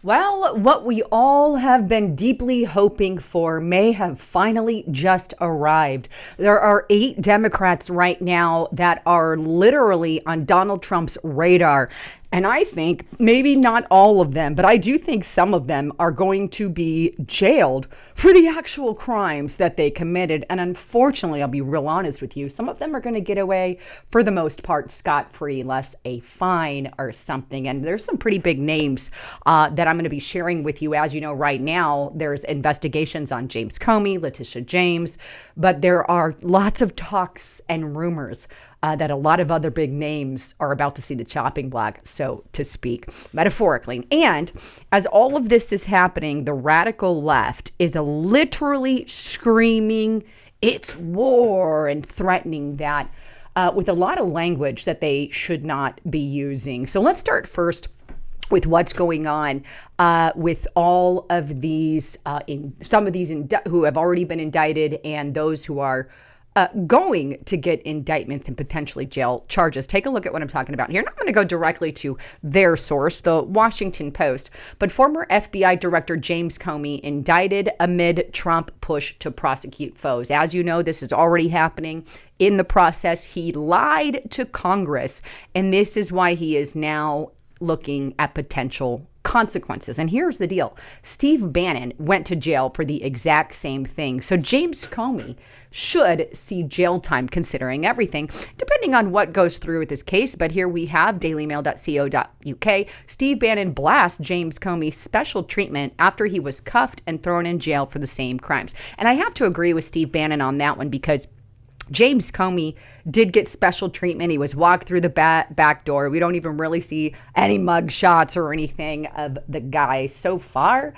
Well, what we all have been deeply hoping for may have finally just arrived. There are 8 Democrats right now that are literally on Donald Trump's radar. And I think maybe not all of them, but I do think some of them are going to be jailed for the actual crimes that they committed. And unfortunately, I'll be real honest with you, some of them are going to get away for the most part scot-free, less a fine or something. And there's some pretty big names that I'm going to be sharing with you. As you know, right now, there's investigations on James Comey, Letitia James, but there are lots of talks and rumors that a lot of other big names are about to see the chopping block, so to speak, metaphorically. And as all of this is happening, the radical left is literally screaming, it's war, and threatening that with a lot of language that they should not be using. So let's start first with what's going on with all of these, who have already been indicted and those who are going to get indictments and potentially jail charges. Take a look at what I'm talking about here. And I'm going to go directly to their source, the Washington Post. But former FBI Director James Comey indicted amid Trump push to prosecute foes. As you know, this is already happening in the process. He lied to Congress, and this is why he is now looking at potential consequences. And here's the deal. Steve Bannon went to jail for the exact same thing. So James Comey should see jail time considering everything, depending on what goes through with this case. But here we have dailymail.co.uk. Steve Bannon blasts James Comey's special treatment after he was cuffed and thrown in jail for the same crimes. And I have to agree with Steve Bannon on that one because James Comey did get special treatment. He was walked through the back door. We don't even really see any mug shots or anything of the guy so far.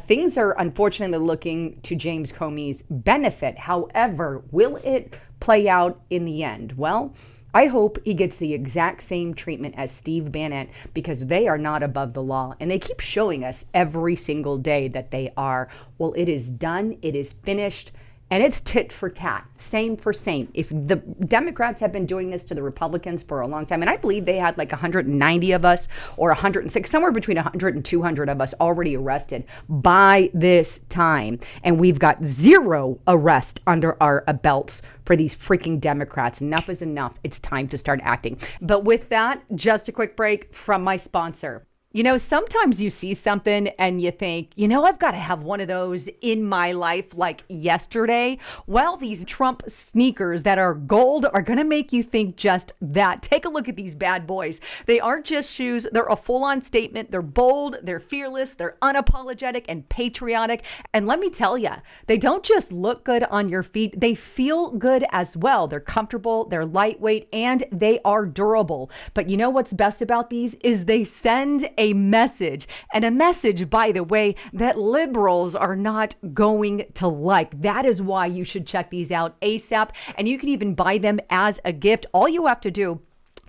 Things are unfortunately looking to James Comey's benefit. However, will it play out in the end? Well, I hope he gets the exact same treatment as Steve Bannon because they are not above the law. And they keep showing us every single day that they are. Well, it is done. It is finished. And it's tit for tat, same for same. If the Democrats have been doing this to the Republicans for a long time, and I believe they had like 190 of us or 106, somewhere between 100 and 200 of us already arrested by this time. And we've got 0 arrest under our belts for these freaking Democrats. Enough is enough. It's time to start acting. But with that, just a quick break from my sponsor. You know, sometimes you see something and you think, I've got to have one of those in my life like yesterday. Well, these Trump sneakers that are gold are going to make you think just that. Take a look at these bad boys. They aren't just shoes. They're a full-on statement. They're bold. They're fearless. They're unapologetic and patriotic. And let me tell you, they don't just look good on your feet. They feel good as well. They're comfortable. They're lightweight and they are durable. But you know what's best about these is they send a message, and a message, by the way, that liberals are not going to like. That is why you should check these out ASAP, and you can even buy them as a gift. All you have to do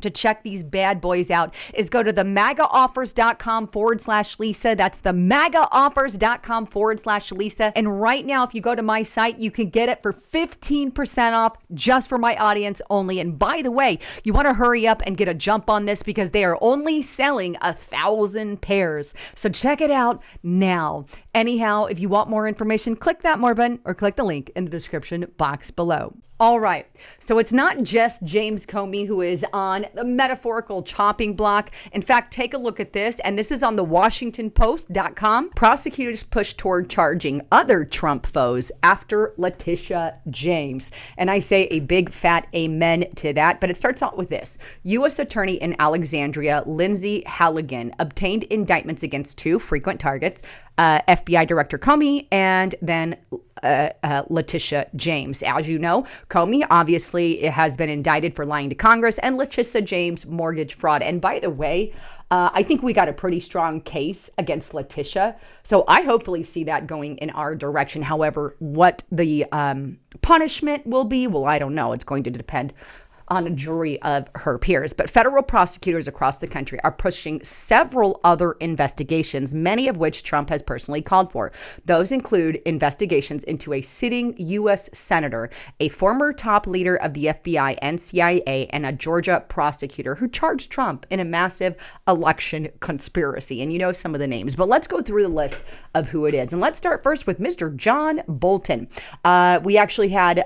to check these bad boys out is go to the MAGAoffers.com/Lisa. That's the MAGAoffers.com/Lisa. And right now, if you go to my site, you can get it for 15% off just for my audience only. And by the way, you want to hurry up and get a jump on this because they are only selling 1,000 pairs. So check it out now. Anyhow, if you want more information, click that more button or click the link in the description box below. All right. So it's not just James Comey who is on the metaphorical chopping block. In fact, take a look at this. And this is on the WashingtonPost.com. Prosecutors push toward charging other Trump foes after Letitia James. And I say a big fat amen to that. But it starts out with this. U.S. Attorney in Alexandria, Lindsay Halligan, obtained indictments against 2 frequent targets, FBI Director Comey and then Letitia James. As you know, Comey obviously has been indicted for lying to Congress, and Letitia James mortgage fraud. And by the way, I think we got a pretty strong case against Letitia. So I hopefully see that going in our direction. However, what the punishment will be, well, I don't know. It's going to depend on a jury of her peers. But federal prosecutors across the country are pushing several other investigations, many of which Trump has personally called for. Those include investigations into a sitting U.S. senator, a former top leader of the FBI and CIA, and a Georgia prosecutor who charged Trump in a massive election conspiracy. And you know some of the names, but let's go through the list of who it is. And let's start first with Mr. John Bolton. We actually had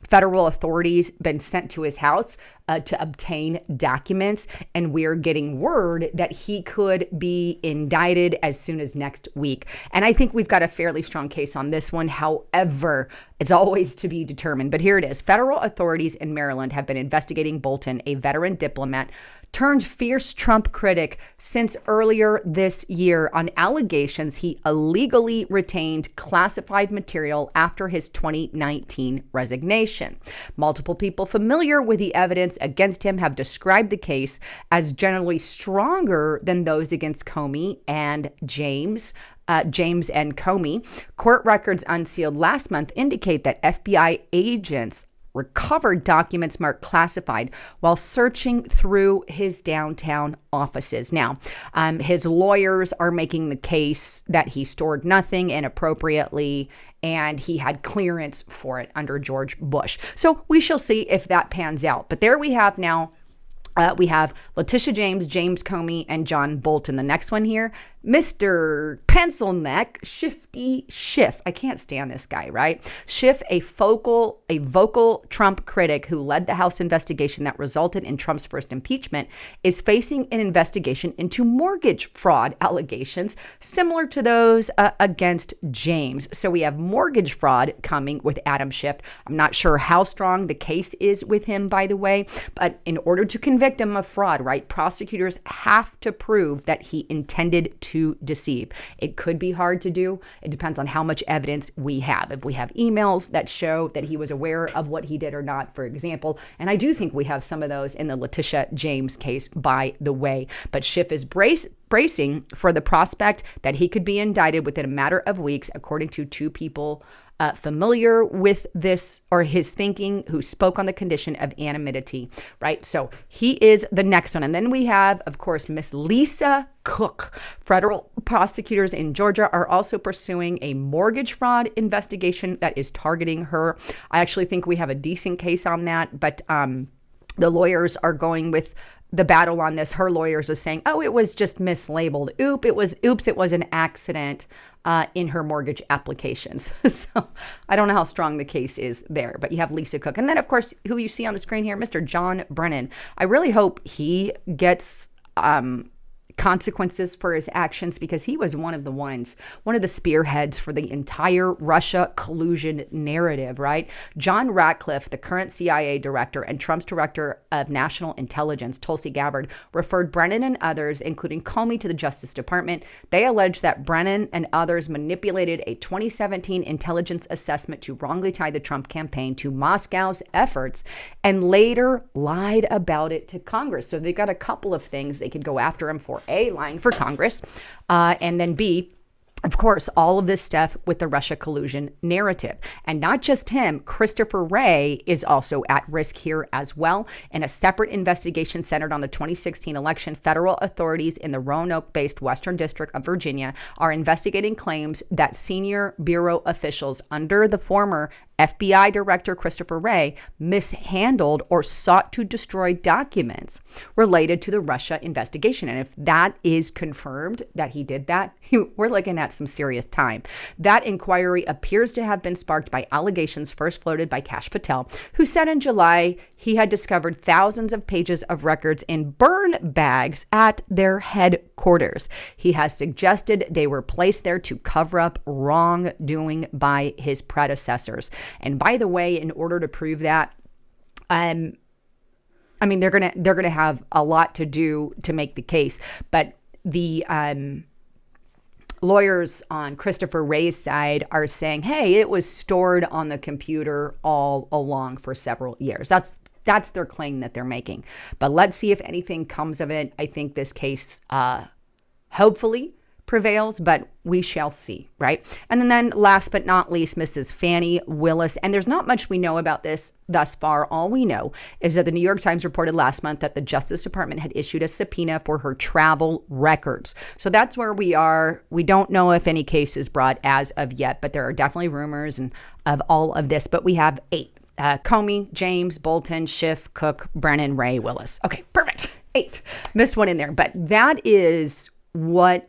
federal authorities been sent to his house to obtain documents, and we're getting word that he could be indicted as soon as next week. And I think we've got a fairly strong case on this one. However, it's always to be determined. But here it is. Federal authorities in Maryland have been investigating Bolton, a veteran diplomat turned fierce Trump critic, since earlier this year on allegations he illegally retained classified material after his 2019 resignation. Multiple people familiar with the evidence against him have described the case as generally stronger than those against Comey and James and Comey. Court records unsealed last month indicate that FBI agents recovered documents marked classified while searching through his downtown offices. Now, his lawyers are making the case that he stored nothing inappropriately and he had clearance for it under George Bush. So we shall see if that pans out. But there we have now. We have Letitia James, James Comey, and John Bolton. The next one here, Mr. Pencil Neck, Shifty Schiff. I can't stand this guy, right? Schiff, a vocal Trump critic who led the House investigation that resulted in Trump's first impeachment, is facing an investigation into mortgage fraud allegations similar to those against James. So we have mortgage fraud coming with Adam Schiff. I'm not sure how strong the case is with him, by the way, but in order to convict him of fraud, right, prosecutors have to prove that he intended to deceive. It could be hard to do. It depends on how much evidence we have. If we have emails that show that he was aware of what he did or not, for example, and I do think we have some of those in the Letitia James case, by the way. But Schiff is bracing for the prospect that he could be indicted within a matter of weeks, according to two people familiar with this or his thinking who spoke on the condition of anonymity, right? So he is the next one. And then we have, of course, Miss Lisa Cook. Federal prosecutors in Georgia are also pursuing a mortgage fraud investigation that is targeting her. I actually think we have a decent case on that, but the lawyers are going with the battle on this. Her lawyers are saying, oh, it was just mislabeled. Oops, it was an accident in her mortgage applications. So I don't know how strong the case is there, but you have Lisa Cook. And then, of course, who you see on the screen here, Mr. John Brennan. I really hope he gets consequences for his actions, because he was one of the spearheads for the entire Russia collusion narrative, right? John Ratcliffe, the current CIA director and Trump's director of national intelligence, Tulsi Gabbard, referred Brennan and others, including Comey, to the Justice Department. They allege that Brennan and others manipulated a 2017 intelligence assessment to wrongly tie the Trump campaign to Moscow's efforts and later lied about it to Congress. So they've got a couple of things they could go after him for. A, lying for Congress, and then B, of course, all of this stuff with the Russia collusion narrative. And not just him, Christopher Wray is also at risk here as well. In a separate investigation centered on the 2016 election, federal authorities in the Roanoke-based Western District of Virginia are investigating claims that senior bureau officials under the former FBI Director Christopher Wray mishandled or sought to destroy documents related to the Russia investigation. And if that is confirmed that he did that, we're looking at some serious time. That inquiry appears to have been sparked by allegations first floated by Kash Patel, who said in July he had discovered thousands of pages of records in burn bags at their headquarters. He has suggested they were placed there to cover up wrongdoing by his predecessors. And by the way, in order to prove that, I mean, they're gonna have a lot to do to make the case. But the lawyers on Christopher Wray's side are saying, hey, it was stored on the computer all along for several years. That's their claim that they're making. But let's see if anything comes of it. I think this case hopefully prevails, but we shall see, right? And then last but not least, Mrs. Fannie Willis. And there's not much we know about this thus far. All we know is that the New York Times reported last month that the Justice Department had issued a subpoena for her travel records. So that's where we are. We don't know if any case is brought as of yet, but there are definitely rumors and of all of this. But we have 8. Comey, James, Bolton, Schiff, Cook, Brennan, Ray, Willis. Okay, perfect. 8. Missed one in there. But that is what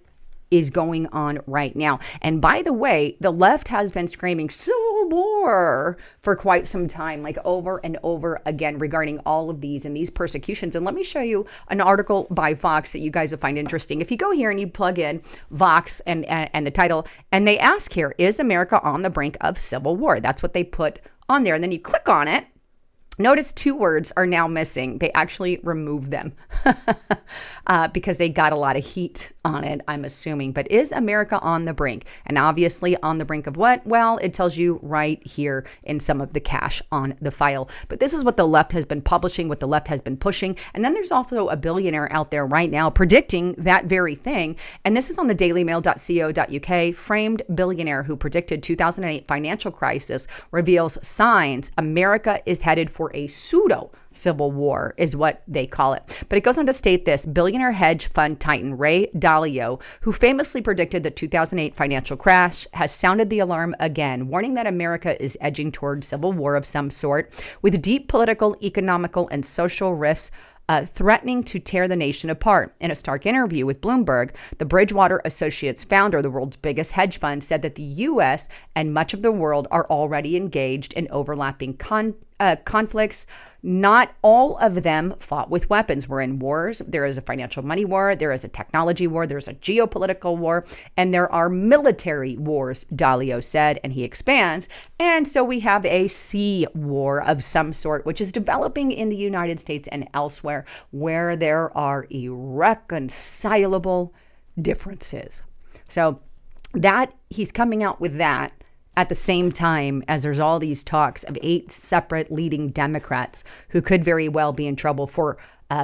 is going on right now. And by the way, the left has been screaming civil war for quite some time, like over and over again regarding all of these and these persecutions. And let me show you an article by Vox that you guys will find interesting. If you go here and you plug in Vox and the title, and they ask here, is America on the brink of civil war? That's what they put on there. And then you click on it. Notice 2 words are now missing. They actually removed them because they got a lot of heat on it, I'm assuming. But is America on the brink? And obviously on the brink of what? Well, it tells you right here in some of the cache on the file. But this is what the left has been publishing, what the left has been pushing. And then there's also a billionaire out there right now predicting that very thing. And this is on the dailymail.co.uk. Framed billionaire who predicted 2008 financial crisis reveals signs America is headed for a pseudo civil war is what they call it. But it goes on to state this: billionaire hedge fund titan Ray Dalio, who famously predicted the 2008 financial crash, has sounded the alarm again, warning that America is edging toward civil war of some sort, with deep political, economical, and social rifts threatening to tear the nation apart. In a stark interview with Bloomberg, the Bridgewater Associates founder, the world's biggest hedge fund, said that the U.S. and much of the world are already engaged in overlapping conflicts. Not all of them fought with weapons. We're in wars. There is a financial money war. There is a technology war. There's a geopolitical war. And there are military wars, Dalio said, and he expands. And so we have a sea war of some sort, which is developing in the United States and elsewhere, where there are irreconcilable differences. So that he's coming out with that at the same time as there's all these talks of 8 separate leading Democrats who could very well be in trouble for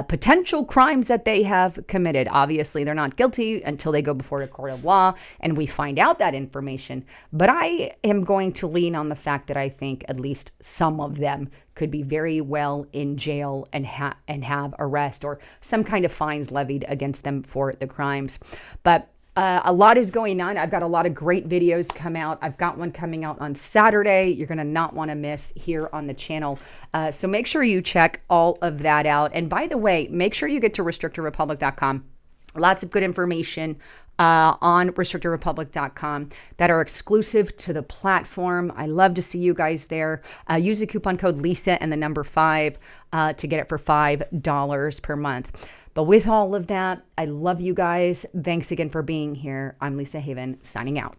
potential crimes that they have committed. Obviously, they're not guilty until they go before a court of law and we find out that information. But I am going to lean on the fact that I think at least some of them could be very well in jail and have arrest or some kind of fines levied against them for the crimes. But a lot is going on. I've got a lot of great videos come out. I've got one coming out on Saturday. You're going to not want to miss here on the channel. So make sure you check all of that out. And by the way, make sure you get to restrictedrepublic.com. Lots of good information on restrictedrepublic.com that are exclusive to the platform. I love to see you guys there. Use the coupon code Lisa and the number 5 to get it for $5 per month. But with all of that, I love you guys. Thanks again for being here. I'm Lisa Haven, signing out.